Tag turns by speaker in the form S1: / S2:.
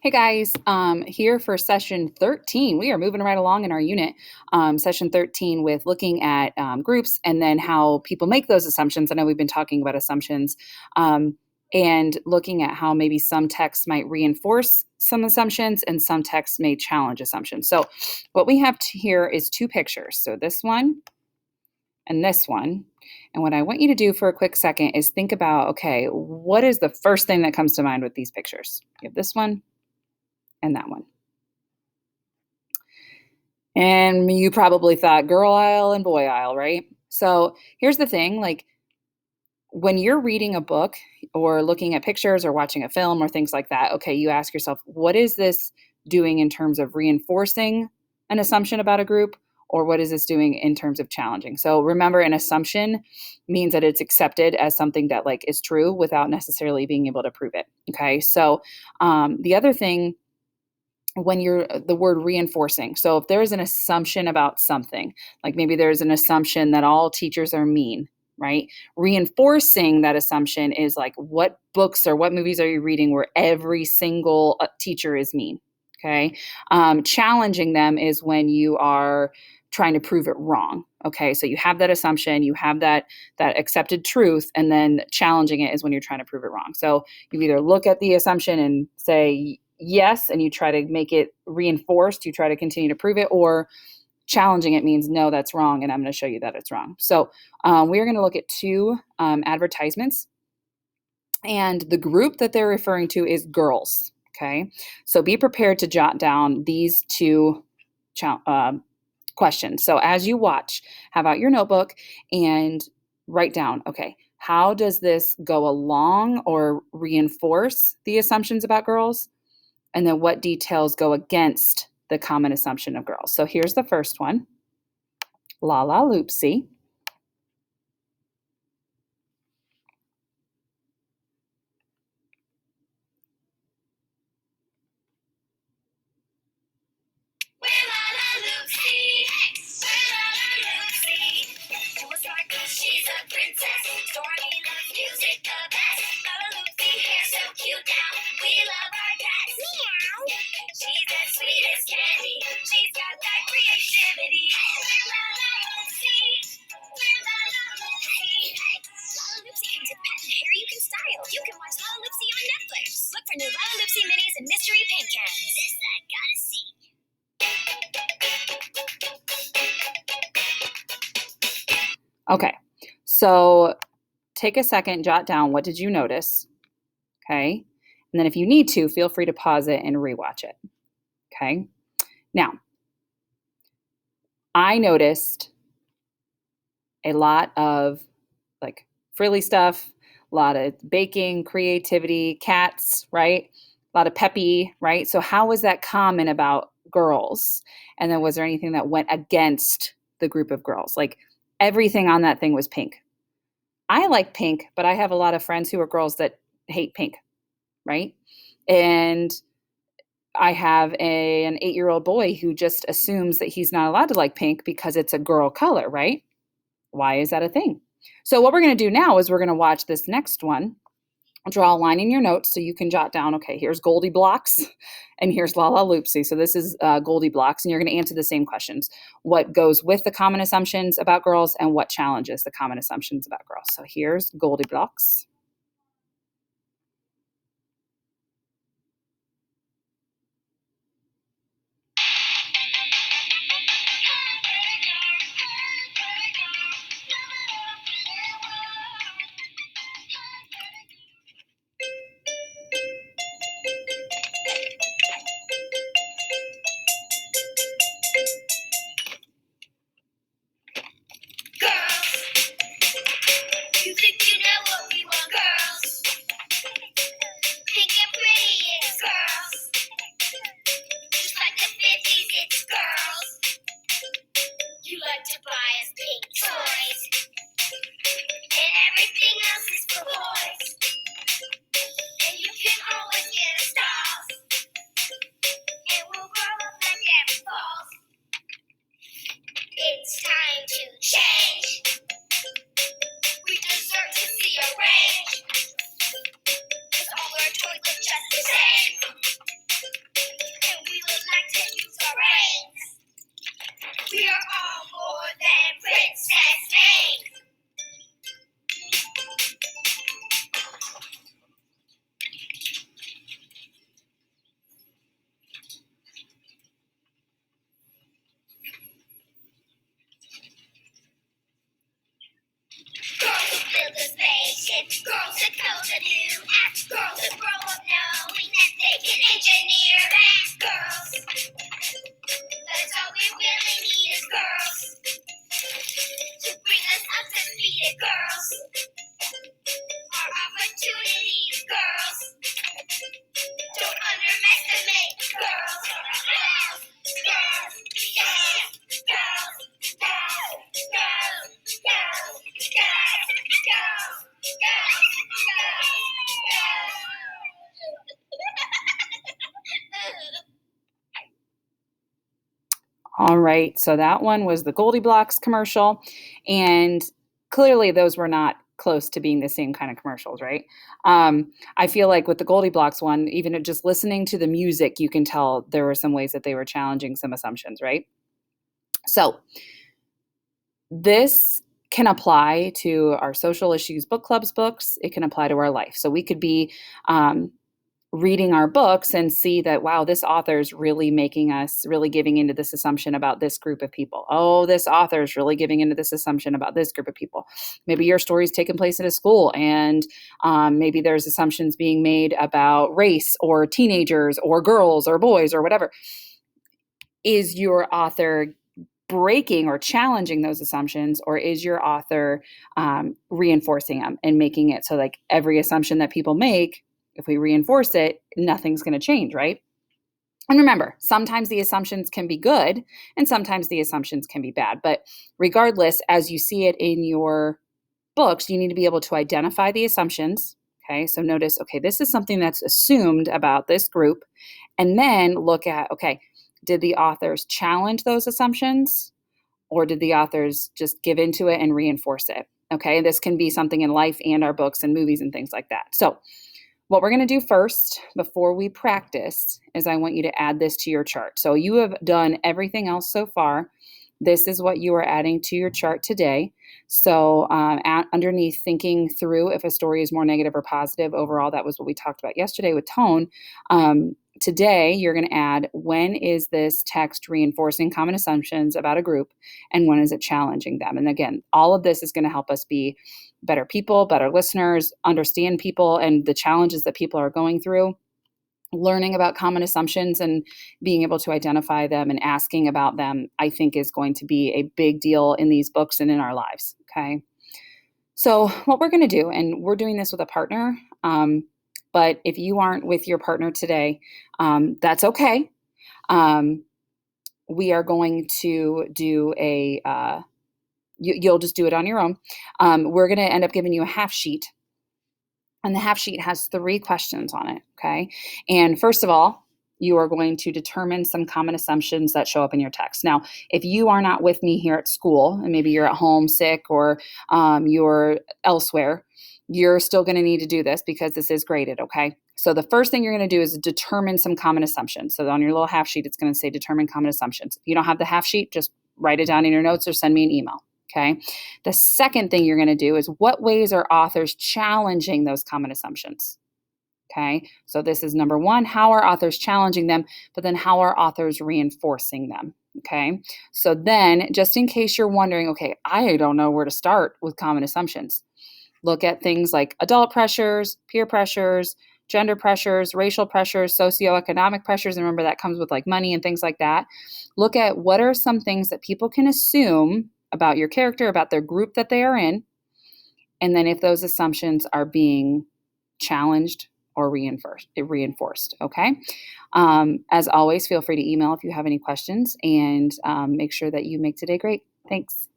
S1: Hey guys, here for session 13. We are moving right along in our unit, session 13, with looking at groups and then how people make those assumptions. I know we've been talking about assumptions and looking at how maybe some texts might reinforce some assumptions and some texts may challenge assumptions. So, what we have here is two pictures. So, this one and this one. And what I want you to do for a quick second is think about okay, what is the first thing that comes to mind with these pictures? You have this one and that one. And you probably thought girl aisle and boy aisle, right? So here's the thing, like when you're reading a book or looking at pictures or watching a film or things like that, okay, you ask yourself, what is this doing in terms of reinforcing an assumption about a group? Or what is this doing in terms of challenging? So remember, an assumption means that it's accepted as something that like is true without necessarily being able to prove it. Okay. So the other thing when you're the word reinforcing. So if there's an assumption about something, like maybe there's an assumption that all teachers are mean, right? Reinforcing that assumption is like what books or what movies are you reading where every single teacher is mean? Okay. Challenging them is when you are trying to prove it wrong. Okay. So you have that assumption, you have that accepted truth, and then challenging it is when you're trying to prove it wrong. So you either look at the assumption and say yes, and you try to make it reinforced, you try to continue to prove it, or challenging it means no, that's wrong, and I'm going to show you that it's wrong. So we're going to look at two advertisements, and the group that they're referring to is girls. Okay, so be prepared to jot down these two questions. So as you watch, have out your notebook and write down, okay, how does this go along or reinforce the assumptions about girls? And then what details go against the common assumption of girls? So here's the first one. Lalaloopsy.
S2: She's a princess. Stormy loves music the best. Lalaloopsy hair so cute now. We love our cats. Meow. She's as sweet as candy. She's got that creativity. We're Lalaloopsy. We're Lalaloopsy. Lalaloopsy comes with patent hair you can style. You can watch Lalaloopsy on Netflix. Look for new Lalaloopsy minis and mystery paint cans. This I gotta see.
S1: Okay, so take a second, jot down what did you notice, okay? And then if you need to, feel free to pause it and rewatch it, okay? Now, I noticed a lot of like frilly stuff, a lot of baking, creativity, cats, right? A lot of peppy, right? So how was that common about girls? And then was there anything that went against the group of girls? Like everything on that thing was pink. I like pink, but I have a lot of friends who are girls that hate pink, right? And I have an 8-year-old boy who just assumes that he's not allowed to like pink because it's a girl color, right? Why is that a thing? So what we're going to do now is we're going to watch this next one. Draw a line in your notes so you can jot down, okay, here's Goldie Blocks and here's Lalaloopsy. So this is Goldie Blocks, and you're going to answer the same questions. What goes with the common assumptions about girls and what challenges the common assumptions about girls? So here's Goldie Blocks.
S2: You think you know what we want, Girls that know the new act. Girls that grow up knowing that they can engineer that. Girls. That's all we really need is girls. To bring us up to speed, girls. Our opportunity is girls. Don't underestimate girls. Girls. Girls. Girls. Girls. Girls. Girls. Girls. Girls.
S1: All right, so that one was the Goldie Blocks commercial, and clearly those were not close to being the same kind of commercials, right? I feel like with the Goldie Blocks one, even just listening to the music, you can tell there were some ways that they were challenging some assumptions, right? So this can apply to our social issues book clubs books. It can apply to our life. So we could be reading our books and see that, wow, this author's really making us really giving into this assumption about this group of people. Oh, this author's really giving into this assumption about this group of people. Maybe your story's taking place at a school, and maybe there's assumptions being made about race or teenagers or girls or boys or whatever. Is your author breaking or challenging those assumptions, or is your author reinforcing them and making it so like every assumption that people make, if we reinforce it, nothing's going to change, right? And remember, sometimes the assumptions can be good and sometimes the assumptions can be bad. But regardless, as you see it in your books, you need to be able to identify the assumptions. Okay, so notice, okay, this is something that's assumed about this group. And then look at, okay, did the authors challenge those assumptions, or did the authors just give into it and reinforce it? Okay, this can be something in life and our books and movies and things like that. So what we're going to do first before we practice is I want you to add this to your chart. So you have done everything else so far. This is what you are adding to your chart today. So underneath thinking through if a story is more negative or positive overall, that was what we talked about yesterday with tone. Today, you're going to add, when is this text reinforcing common assumptions about a group, and when is it challenging them? And again, all of this is going to help us be better people, better listeners, understand people and the challenges that people are going through. Learning about common assumptions and being able to identify them and asking about them, I think, is going to be a big deal in these books and in our lives. Okay. So what we're going to do, and we're doing this with a partner, but if you aren't with your partner today, that's okay. We are going to do you'll just do it on your own. We're going to end up giving you a half sheet. And the half sheet has 3 questions on it, okay? And first of all, you are going to determine some common assumptions that show up in your text. Now, if you are not with me here at school, and maybe you're at home sick or you're elsewhere, you're still going to need to do this because this is graded, okay? So the first thing you're going to do is determine some common assumptions. So on your little half sheet, it's going to say determine common assumptions. If you don't have the half sheet, just write it down in your notes or send me an email. Okay. The second thing you're going to do is, what ways are authors challenging those common assumptions? Okay. So this is number 1, how are authors challenging them? But then how are authors reinforcing them? Okay. So then, just in case you're wondering, okay, I don't know where to start with common assumptions, look at things like adult pressures, peer pressures, gender pressures, racial pressures, socioeconomic pressures. And remember, that comes with like money and things like that. Look at what are some things that people can assume about your character, about their group that they are in. And then if those assumptions are being challenged or reinforced, okay? As always, feel free to email if you have any questions, and make sure that you make today great. Thanks.